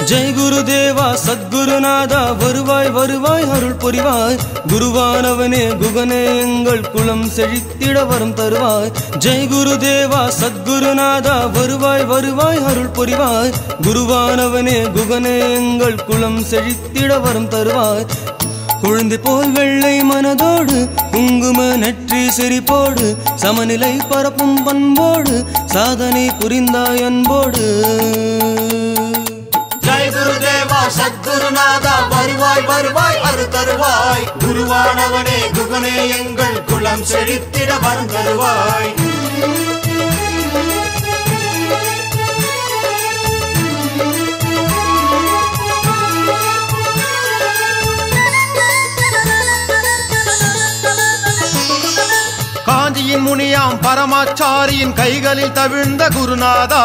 ஜெய் குருதேவா சத்குருநாதா வருவாய் வருவாய் அருள் புரிவாய் குருவானவனே குகனே எங்கள் குலம் செழித்திட வரம் தருவாய் ஜெய் குருதேவா சத்குருநாதா வருவாய் வருவாய் அருள் புரிவாய் குருவானவனே குகனே எங்கள் குலம் செழித்திட வரம் தருவாய் குழந்தை போல் வெள்ளை மனதோடு குங்கும நெற்றி சிரிப்போடு சமநிலை பரப்பும் பண்போடு சாதனை புரிந்தாய் அன்போடு ஜெய் குருதேவா சத்குருநாதா வருவாய் வருவாய் அருள் தருவாய் குருவானவனே குகனே எங்கள் குலம் செழித்திட வரம் தருவாய் காஞ்சியின் முனியாம் பரமாச்சாரியின் கைகளில் தவிழ்ந்த குருநாதா